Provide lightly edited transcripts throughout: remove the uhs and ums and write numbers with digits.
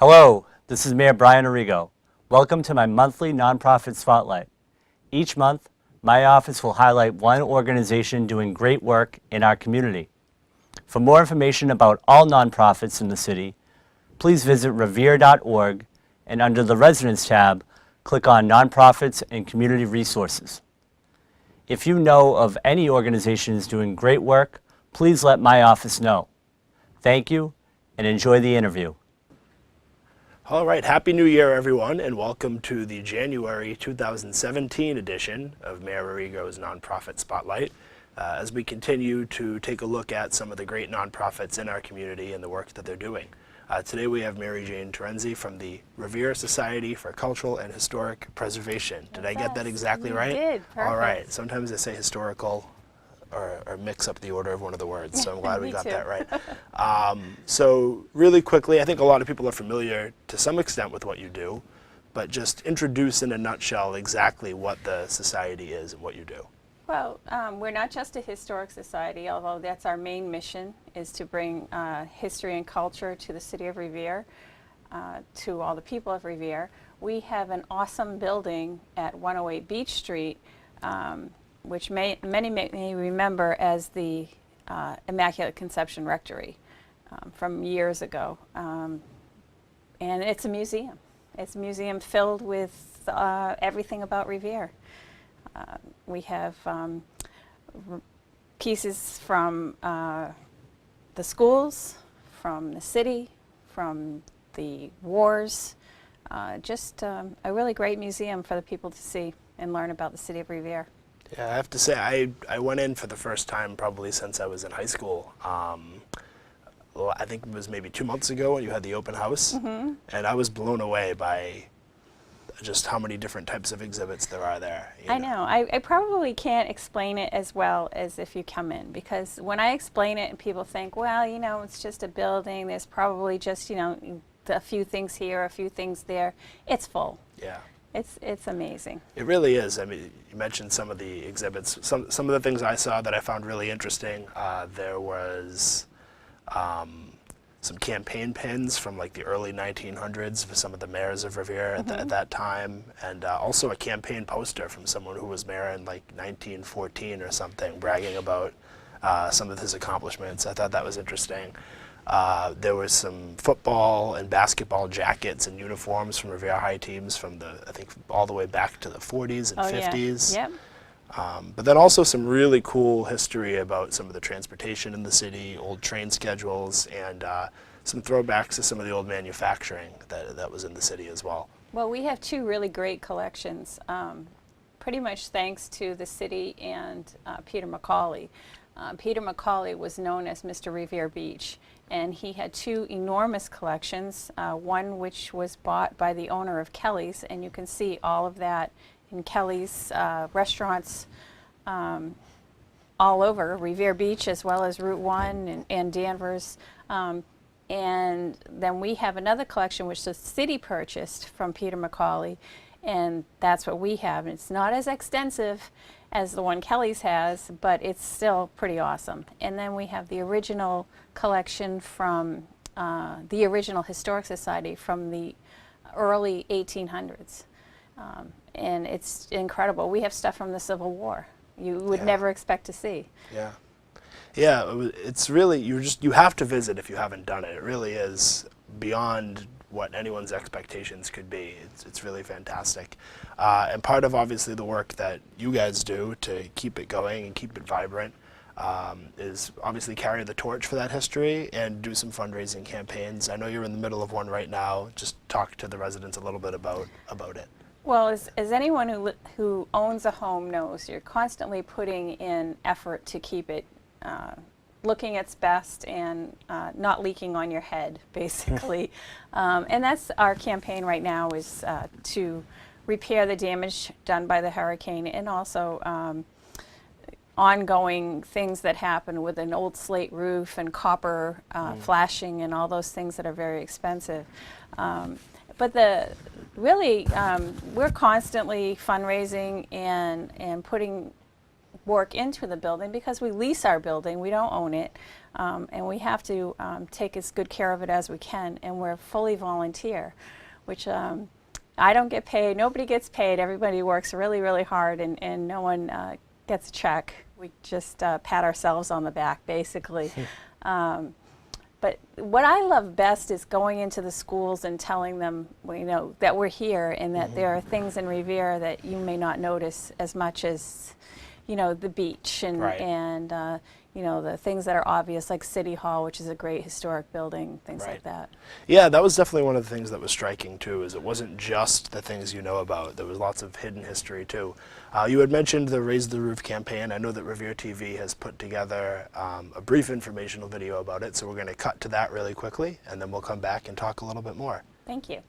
Hello, this is Mayor Brian Arrigo. Welcome to my monthly nonprofit spotlight. Each month, my office will highlight one organization doing great work in our community. For more information about all nonprofits in the city, please visit revere.org and under the Residents tab, click on Nonprofits and Community Resources. If you know of any organizations doing great work, please let my office know. Thank you and enjoy the interview. All right, Happy New Year, everyone, and welcome to the January 2017 edition of Mayor Arrigo's Nonprofit Spotlight, as we continue to take a look at some of the great nonprofits in our community and the work that they're doing. Today we have Mary Jane Terenzi from the Revere Society for Cultural and Historic Preservation. Did I get that exactly right? You did, perfect. All right, sometimes I say historical or mix up the order of one of the words, so I'm glad we got that right. So really quickly, I think a lot of people are familiar to some extent with what you do, but just introduce in a nutshell exactly what the society is and what you do. Well, we're not just a historic society, although that's our main mission, is to bring history and culture to the city of Revere, to all the people of Revere. We have an awesome building at 108 Beach Street, which many may remember as the Immaculate Conception Rectory from years ago. And it's a museum. It's a museum filled with everything about Revere. We have pieces from the schools, from the city, from the wars. Just a really great museum for the people to see and learn about the city of Revere. Yeah, I have to say, I went in for the first time probably since I was in high school. Well, I think it was maybe 2 months ago when you had the open house, and I was blown away by just how many different types of exhibits there are there. I know. I probably can't explain it as well as if you come in, because when I explain it and people think, well, you know, it's just a building, there's probably just, you know, a few things here, a few things there. It's full. Yeah. It's amazing. It really is. I mean, you mentioned some of the exhibits. Some of the things I saw that I found really interesting. There was some campaign pins from like the early 1900s for some of the mayors of Revere at that time, and also a campaign poster from someone who was mayor in like 1914 or something, bragging about some of his accomplishments. I thought that was interesting. There was some football and basketball jackets and uniforms from Revere High teams from I think all the way back to the 40s and 50s. Yeah. Yep. But then also some really cool history about some of the transportation in the city, old train schedules, and some throwbacks to some of the old manufacturing that was in the city as well. Well, we have two really great collections, pretty much thanks to the city and Peter McCauley. Peter McCauley was known as Mr. Revere Beach, and he had two enormous collections, one which was bought by the owner of Kelly's, and you can see all of that in Kelly's restaurants all over Revere Beach, as well as Route 1 and Danvers. And then we have another collection which the city purchased from Peter McCauley, and that's what we have. And it's not as extensive as the one Kelly's has, but it's still pretty awesome. And then we have the original collection from the original Historic Society from the early 1800s. And it's incredible. We have stuff from the Civil War you would never expect to see. Yeah. Yeah, it's really, you have to visit if you haven't done it. It really is beyond what anyone's expectations could be. It's really fantastic. And part of obviously the work that you guys do to keep it going and keep it vibrant is obviously carry the torch for that history and do some fundraising campaigns. I know you're in the middle of one right now. Just talk to the residents a little bit about it. Well, as anyone who owns a home knows, you're constantly putting in effort to keep it looking its best and not leaking on your head, basically. And that's our campaign right now, is to repair the damage done by the hurricane, and also ongoing things that happen with an old slate roof and copper flashing and all those things that are very expensive. But we're constantly fundraising and putting work into the building because we lease our building, we don't own it, and we have to take as good care of it as we can, and we're fully volunteer, which I don't get paid, nobody gets paid, everybody works really, really hard, and no one gets a check. We just pat ourselves on the back, basically. But what I love best is going into the schools and telling them, you know, that we're here and that there are things in Revere that you may not notice as much as, you know, the beach and, and you know, the things that are obvious, like City Hall, which is a great historic building, things like that. Yeah, that was definitely one of the things that was striking too, is it wasn't just the things you know about. There was lots of hidden history too. You had mentioned the Raise the Roof campaign. I know that Revere TV has put together a brief informational video about it, so we're going to cut to that really quickly, and then we'll come back and talk a little bit more. Thank you.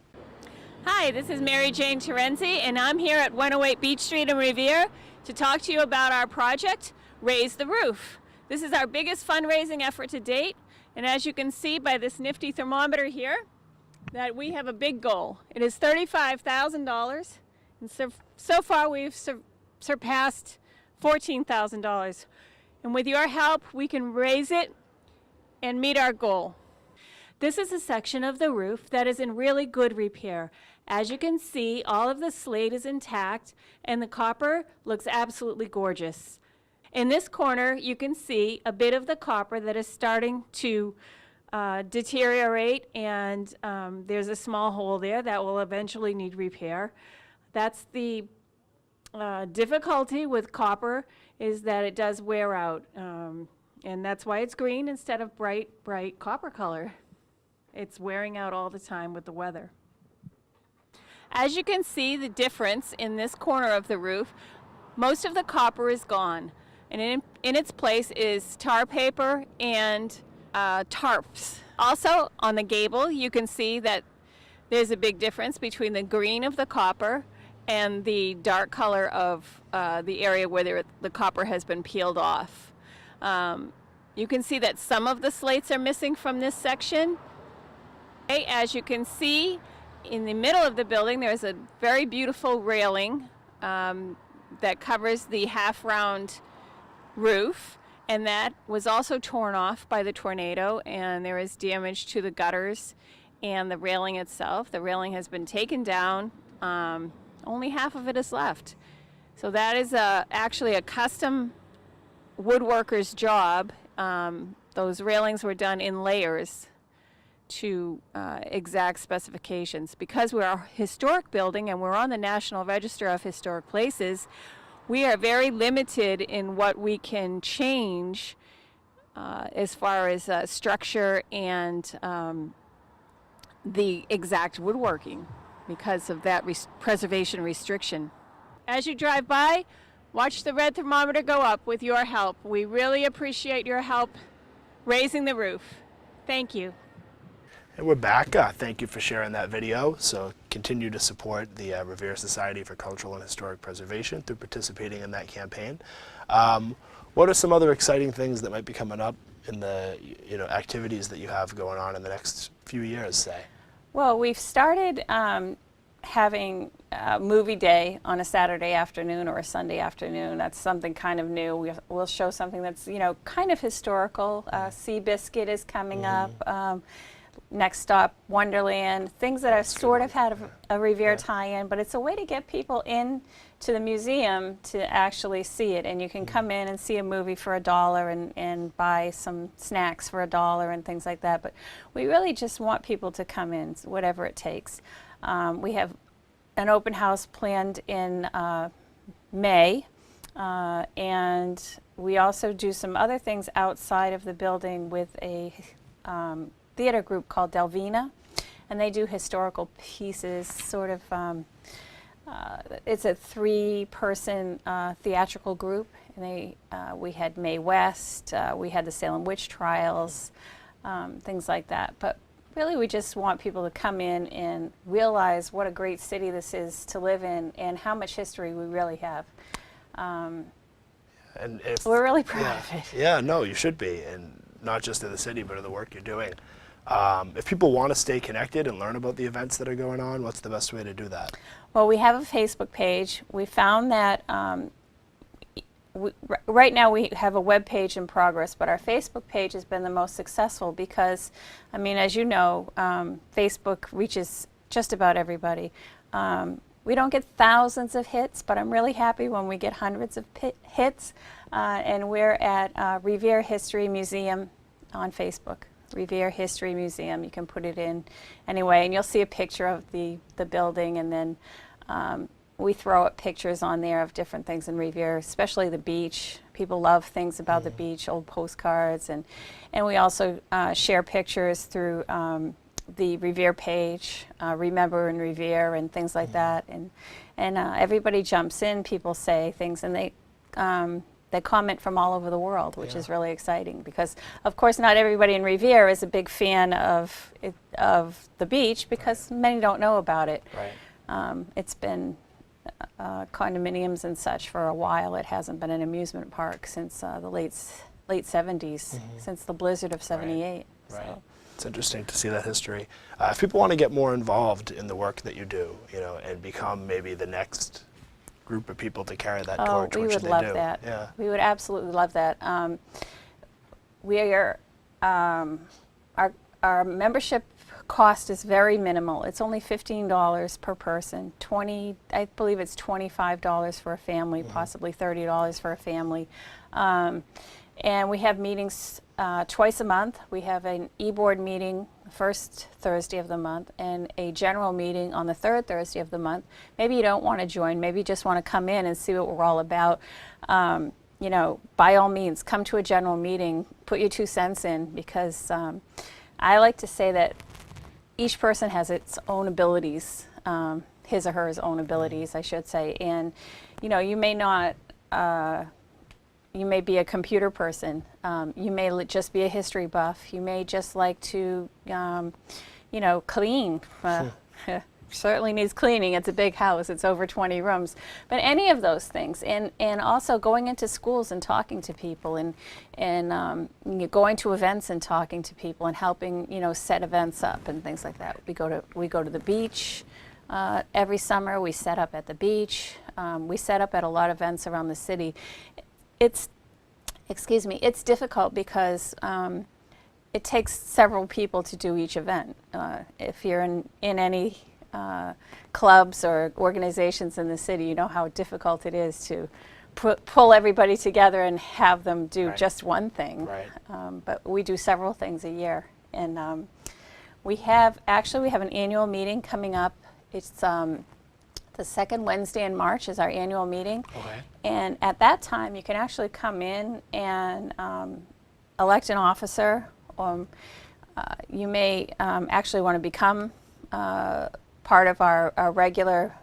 Hi, this is Mary Jane Terenzi, and I'm here at 108 Beach Street in Revere to talk to you about our project, Raise the Roof. This is our biggest fundraising effort to date, and as you can see by this nifty thermometer here, that we have a big goal. It is $35,000, and so far we've surpassed $14,000. And with your help, we can raise it and meet our goal. This is a section of the roof that is in really good repair. As you can see, all of the slate is intact, and the copper looks absolutely gorgeous. In this corner, you can see a bit of the copper that is starting to deteriorate, and there's a small hole there that will eventually need repair. That's the difficulty with copper, is that it does wear out, and that's why it's green instead of bright copper color. It's wearing out all the time with the weather. As you can see, the difference in this corner of the roof, most of the copper is gone. And in its place is tar paper and tarps. Also, on the gable, you can see that there's a big difference between the green of the copper and the dark color of the area where the copper has been peeled off. You can see that some of the slates are missing from this section. Okay, as you can see, in the middle of the building, there's a very beautiful railing that covers the half-round roof, and that was also torn off by the tornado, and there is damage to the gutters and the railing itself. The railing has been taken down. Only half of it is left. So that is actually a custom woodworker's job. Those railings were done in layers to exact specifications. Because we're a historic building and we're on the National Register of Historic Places, we are very limited in what we can change as far as structure and the exact woodworking because of that preservation restriction. As you drive by, watch the red thermometer go up with your help. We really appreciate your help raising the roof. Thank you. And we're back. Thank you for sharing that video. So continue to support the Revere Society for Cultural and Historic Preservation through participating in that campaign. What are some other exciting things that might be coming up in the activities that you have going on in the next few years, say? Well, we've started having a movie day on a Saturday afternoon or a Sunday afternoon. That's something kind of new. We'll show something that's kind of historical. Seabiscuit is coming up. Next Stop, Wonderland, things that have sort of had a Revere tie-in, but it's a way to get people in to the museum to actually see it. And you can come in and see a movie for $1 and buy some snacks for $1 and things like that. But we really just want people to come in, whatever it takes. We have an open house planned in May, and we also do some other things outside of the building with a theater group called Delvina, and they do historical pieces, sort of, it's a 3-person theatrical group, and we had Mae West, we had the Salem Witch Trials, things like that. But really we just want people to come in and realize what a great city this is to live in and how much history we really have. And we're really proud of it. Yeah, no, you should be, and not just in the city, but in the work you're doing. If people want to stay connected and learn about the events that are going on, what's the best way to do that? Well, we have a Facebook page. We found that right now we have a web page in progress, but our Facebook page has been the most successful because, I mean, as you know, Facebook reaches just about everybody. We don't get thousands of hits, but I'm really happy when we get hundreds of hits. And we're at Revere History Museum on Facebook. Revere History Museum. You can put it in anyway, and you'll see a picture of the building, and then we throw up pictures on there of different things in Revere, especially the beach. People love things about the beach, old postcards, and we also share pictures through the Revere page, Remember in Revere, and things like that. And everybody jumps in. People say things, and they comment from all over the world, which is really exciting because, of course, not everybody in Revere is a big fan of the beach because many don't know about it. Right. It's been condominiums and such for a while. It hasn't been an amusement park since the late 70s, since the blizzard of '78. Right. So. It's interesting to see that history. If people want to get more involved in the work that you do, you know, and become maybe the next group of people to carry that torch, we what would should love they do? that. Yeah. We would absolutely love that. We are our membership cost is very minimal. It's only $15 per person. I believe it's $25 for a family, possibly $30 for a family. And we have meetings twice a month. We have an e-board meeting the first Thursday of the month and a general meeting on the third Thursday of the month. Maybe you don't want to join. Maybe you just want to come in and see what we're all about. You know, by all means, come to a general meeting. Put your 2 cents in because I like to say that each person has its own abilities, his or her own abilities, I should say. And, you know, you may not... you may be a computer person. You may just be a history buff. You may just like to, you know, clean. Certainly needs cleaning. It's a big house. It's over 20 rooms. But any of those things, and also going into schools and talking to people, and going to events and talking to people, and helping, you know, set events up and things like that. We go to the beach every summer. We set up at the beach. We set up at a lot of events around the city. It's difficult because it takes several people to do each event. If you're in any clubs or organizations in the city, you know how difficult it is to pull everybody together and have them do just one thing. Right. But we do several things a year. And we have an annual meeting coming up. It's the second Wednesday in March is our annual meeting. Okay. And at that time, you can actually come in and elect an officer. You may actually want to become part of our regular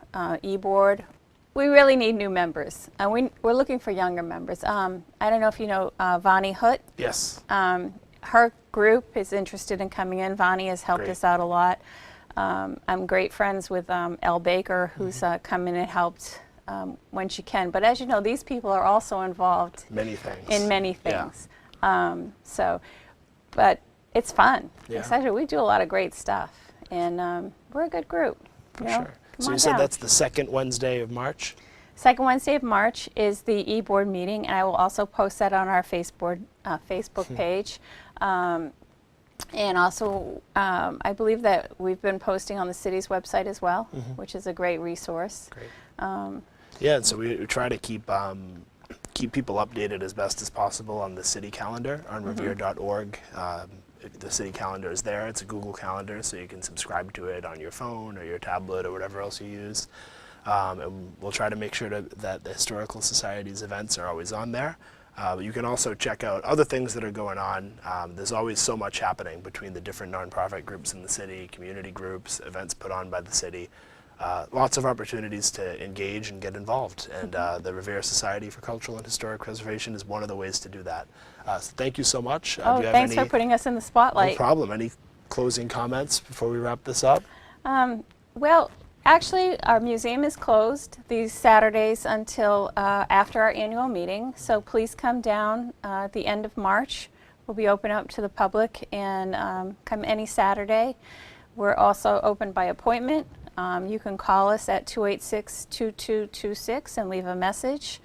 e-board. We really need new members. We're looking for younger members. I don't know if you know Vani Hoot. Yes. Her group is interested in coming in. Vani has helped us out a lot. I'm great friends with Elle Baker, who's come in and helped when she can. But as you know, these people are also involved in many things. But it's fun. Yeah. Especially, we do a lot of great stuff, and we're a good group. For sure. So you said that's the second Wednesday of March? Second Wednesday of March is the e-board meeting, and I will also post that on our Facebook page. And also, I believe that we've been posting on the city's website as well, which is a great resource. Great. Yeah, and so we try to keep people updated as best as possible on the city calendar on revere.org. The city calendar is there. It's a Google Calendar, so you can subscribe to it on your phone or your tablet or whatever else you use. And we'll try to make sure that the Historical Society's events are always on there. But you can also check out other things that are going on. There's always so much happening between the different nonprofit groups in the city, community groups, events put on by the city. Lots of opportunities to engage and get involved. And the Revere Society for Cultural and Historic Preservation is one of the ways to do that. So thank you so much. Thanks for putting us in the spotlight. No problem. Any closing comments before we wrap this up? Well, actually, our museum is closed these Saturdays until after our annual meeting. So please come down at the end of March. We'll be open up to the public and come any Saturday. We're also open by appointment. You can call us at 286-2226 and leave a message.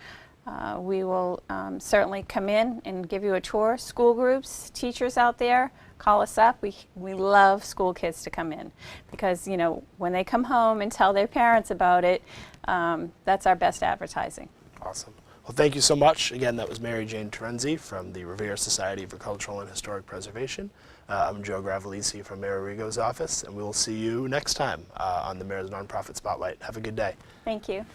We will certainly come in and give you a tour. School groups, teachers out there, call us up. We love school kids to come in because, you know, when they come home and tell their parents about it, that's our best advertising. Awesome. Well, thank you so much. Again, that was Mary Jane Terenzi from the Revere Society for Cultural and Historic Preservation. I'm Joe Gravelisi from Mayor Arrigo's office, and we will see you next time on the Mayor's Nonprofit Spotlight. Have a good day. Thank you.